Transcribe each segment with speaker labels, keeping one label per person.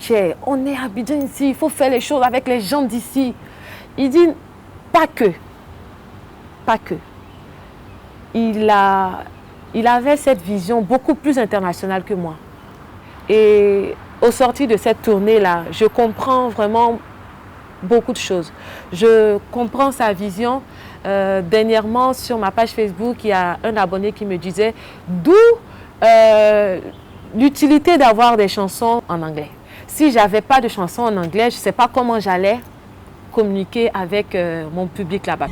Speaker 1: Tchè, on est à Abidjan ici, il faut faire les choses avec les gens d'ici. Il dit, pas que. Pas que. Il avait cette vision beaucoup plus internationale que moi. Et au sortir de cette tournée-là, je comprends vraiment beaucoup de choses. Je comprends sa vision. Dernièrement, sur ma page Facebook, il y a un abonné qui me disait d'où l'utilité d'avoir des chansons en anglais. Si je n'avais pas de chansons en anglais, je ne sais pas comment j'allais communiquer avec mon public là-bas.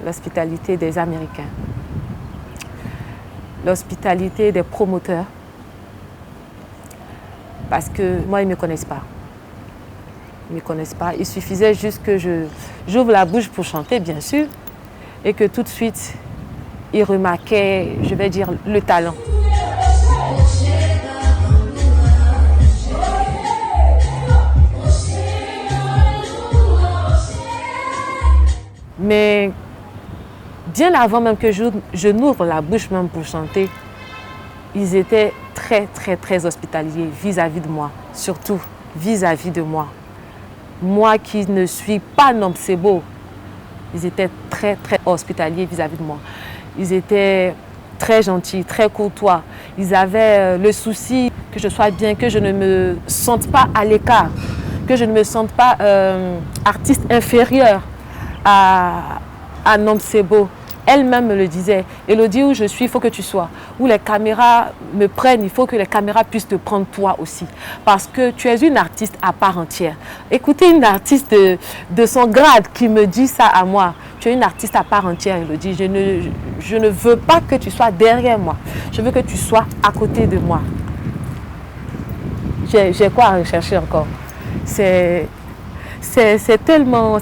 Speaker 1: L'hospitalité des Américains, l'hospitalité des promoteurs, parce que moi, ils ne me connaissent pas. Ils ne me connaissent pas. Il suffisait juste que j'ouvre la bouche pour chanter, bien sûr, et que tout de suite, ils remarquaient, je vais dire, le talent. Mais bien avant même que je n'ouvre la bouche même pour chanter, ils étaient très, très, très hospitaliers vis-à-vis de moi, surtout vis-à-vis de moi. Moi qui ne suis pas Nomcebo, ils étaient très, très hospitaliers vis-à-vis de moi. Ils étaient très gentils, très courtois. Ils avaient le souci que je sois bien, que je ne me sente pas à l'écart, que je ne me sente pas artiste inférieur à Nomcebo. Elle-même me le disait, Elodie, où je suis, il faut que tu sois. Où les caméras me prennent, il faut que les caméras puissent te prendre toi aussi. Parce que tu es une artiste à part entière. Écoutez une artiste de son grade qui me dit ça à moi. Tu es une artiste à part entière, Elodie. Je ne veux pas que tu sois derrière moi. Je veux que tu sois à côté de moi. J'ai quoi à rechercher encore? C'est tellement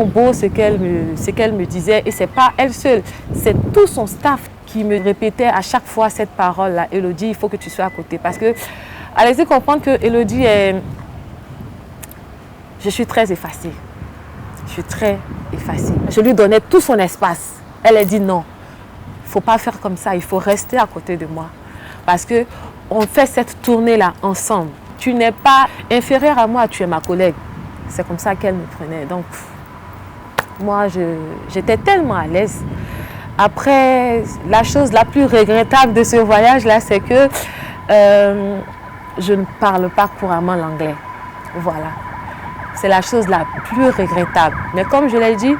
Speaker 1: beau ce qu'elle me disait, et c'est pas elle seule, c'est tout son staff qui me répétait à chaque fois cette parole-là. Elodie, il faut que tu sois à côté, parce que allez-y comprendre que Elodie je suis très effacée. Je suis très effacée. Je lui donnais tout son espace. Elle a dit non, il ne faut pas faire comme ça, il faut rester à côté de moi. Parce que on fait cette tournée-là ensemble. Tu n'es pas inférieur à moi, tu es ma collègue. C'est comme ça qu'elle me prenait. Donc, moi, j'étais tellement à l'aise. Après, la chose la plus regrettable de ce voyage-là, c'est que je ne parle pas couramment l'anglais. Voilà. C'est la chose la plus regrettable. Mais comme je l'ai dit,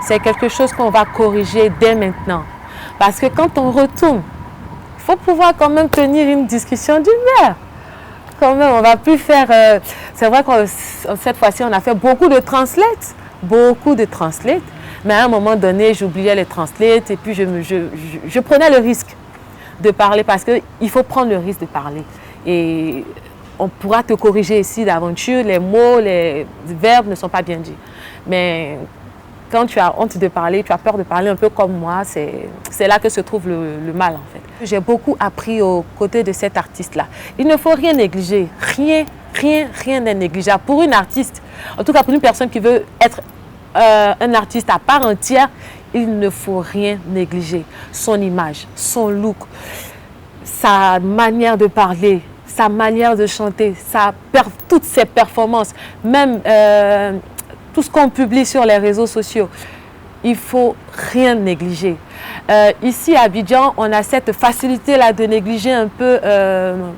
Speaker 1: c'est quelque chose qu'on va corriger dès maintenant. Parce que quand on retourne, il faut pouvoir quand même tenir une discussion d'une heure. Quand même, on va plus faire... c'est vrai que cette fois-ci, on a fait beaucoup de translates. Beaucoup de translates. Mais à un moment donné, j'oubliais les translates et puis je prenais le risque de parler, parce qu'il faut prendre le risque de parler. Et on pourra te corriger ici d'aventure. Les mots, les verbes ne sont pas bien dits. Mais quand tu as honte de parler, tu as peur de parler un peu comme moi, c'est là que se trouve le mal en fait. J'ai beaucoup appris aux côtés de cet artiste-là. Il ne faut rien négliger. Rien n'est négligeable. Pour une artiste, en tout cas pour une personne qui veut être un artiste à part entière, il ne faut rien négliger. Son image, son look, sa manière de parler, sa manière de chanter, toutes ses performances, même tout ce qu'on publie sur les réseaux sociaux. Il ne faut rien négliger. Ici à Abidjan, on a cette facilité-là de négliger un peu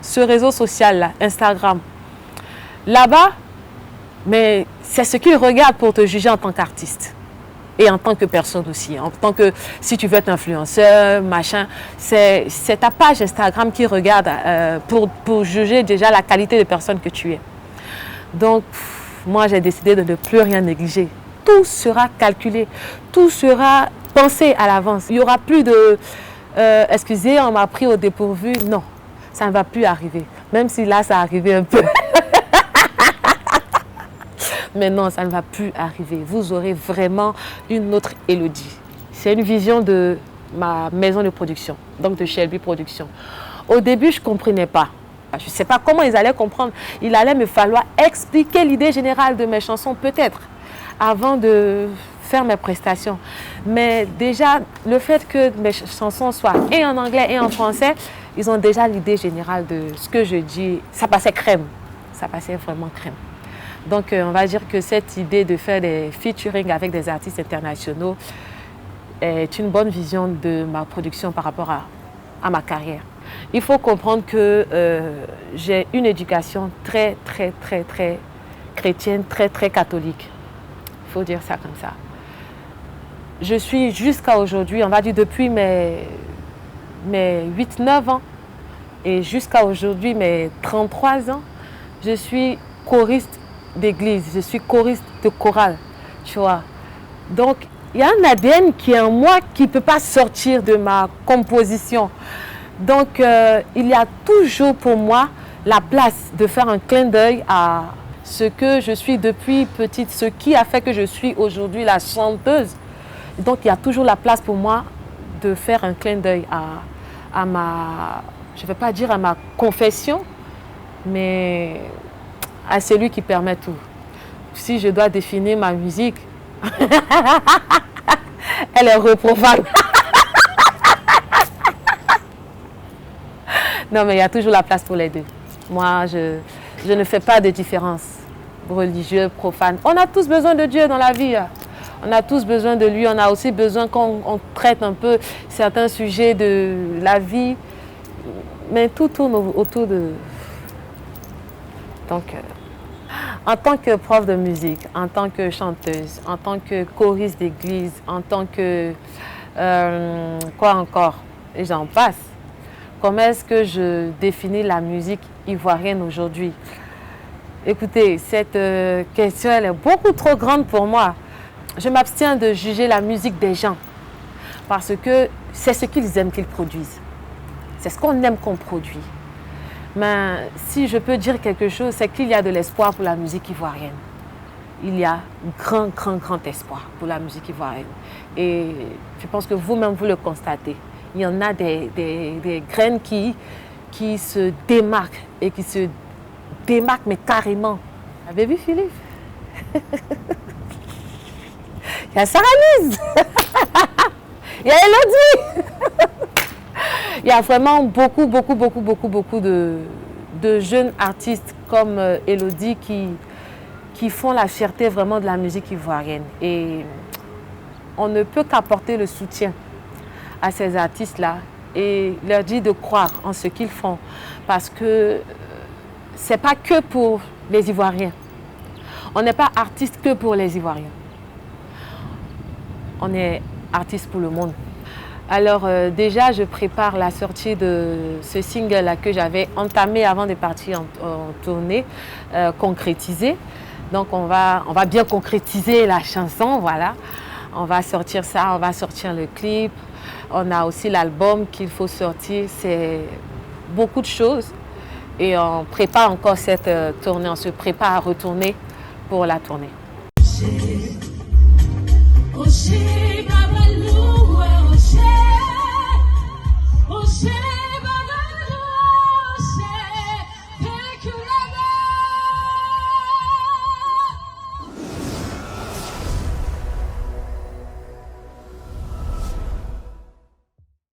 Speaker 1: ce réseau social-là, Instagram. Là-bas, mais c'est ce qu'ils regardent pour te juger en tant qu'artiste. Et en tant que personne aussi. En tant que, si tu veux être influenceur, machin, c'est ta page Instagram qui regarde pour juger déjà la qualité de personne que tu es. Donc, moi, j'ai décidé de ne plus rien négliger. Tout sera calculé, tout sera pensé à l'avance. Il n'y aura plus de excusez, on m'a pris au dépourvu. Non, ça ne va plus arriver. Même si là, ça arrivait un peu. Mais non, ça ne va plus arriver. Vous aurez vraiment une autre Elodie. C'est une vision de ma maison de production, donc de Shelby Productions. Au début, je ne comprenais pas. Je ne sais pas comment ils allaient comprendre. Il allait me falloir expliquer l'idée générale de mes chansons, peut-être, avant de faire mes prestations. Mais déjà, le fait que mes chansons soient et en anglais et en français, ils ont déjà l'idée générale de ce que je dis. Ça passait crème. Ça passait vraiment crème. Donc, on va dire que cette idée de faire des featuring avec des artistes internationaux est une bonne vision de ma production par rapport à ma carrière. Il faut comprendre que j'ai une éducation très chrétienne, très catholique. Il faut dire ça comme ça. Je suis jusqu'à aujourd'hui, on va dire depuis mes 8-9 ans et jusqu'à aujourd'hui mes 33 ans, je suis choriste d'église, je suis choriste de chorale, tu vois. Donc, il y a un ADN qui est en moi qui ne peut pas sortir de ma composition. Donc, il y a toujours pour moi la place de faire un clin d'œil à ce que je suis depuis petite, ce qui a fait que je suis aujourd'hui la chanteuse. Donc, il y a toujours la place pour moi de faire un clin d'œil à ma, je ne vais pas dire à ma confession, mais à celui qui permet tout. Si je dois définir ma musique, elle est reprofane. Non, mais il y a toujours la place pour les deux. Moi, je ne fais pas de différence religieux, profane. On a tous besoin de Dieu dans la vie. On a tous besoin de lui. On a aussi besoin qu'on traite un peu certains sujets de la vie. Mais tout tourne autour de... Donc, en tant que prof de musique, en tant que chanteuse, en tant que choriste d'église, en tant que... quoi encore? Et j'en passe. Comment est-ce que je définis la musique ivoirienne aujourd'hui? Écoutez, cette question, elle est beaucoup trop grande pour moi. Je m'abstiens de juger la musique des gens parce que c'est ce qu'ils aiment qu'ils produisent. C'est ce qu'on aime qu'on produit. Mais si je peux dire quelque chose, c'est qu'il y a de l'espoir pour la musique ivoirienne. Il y a grand espoir pour la musique ivoirienne. Et je pense que vous-même, vous le constatez. Il y en a des graines qui se démarquent et qui se démarquent, mais carrément. Vous avez vu, Philippe? Il y a Sarah Lise. Il y a Elodie. Il y a vraiment beaucoup de jeunes artistes comme Elodie qui font la fierté vraiment de la musique ivoirienne. Et on ne peut qu'apporter le soutien à ces artistes-là et leur dire de croire en ce qu'ils font. Parce que ce n'est pas que pour les Ivoiriens. On n'est pas artiste que pour les Ivoiriens. On est artiste pour le monde. Alors déjà, je prépare la sortie de ce single-là que j'avais entamé avant de partir en tournée, concrétisé. Donc on va bien concrétiser la chanson, voilà. On va sortir ça, on va sortir le clip. On a aussi l'album qu'il faut sortir. C'est beaucoup de choses. Et on prépare encore cette tournée. On se prépare à retourner pour la tournée. Oh,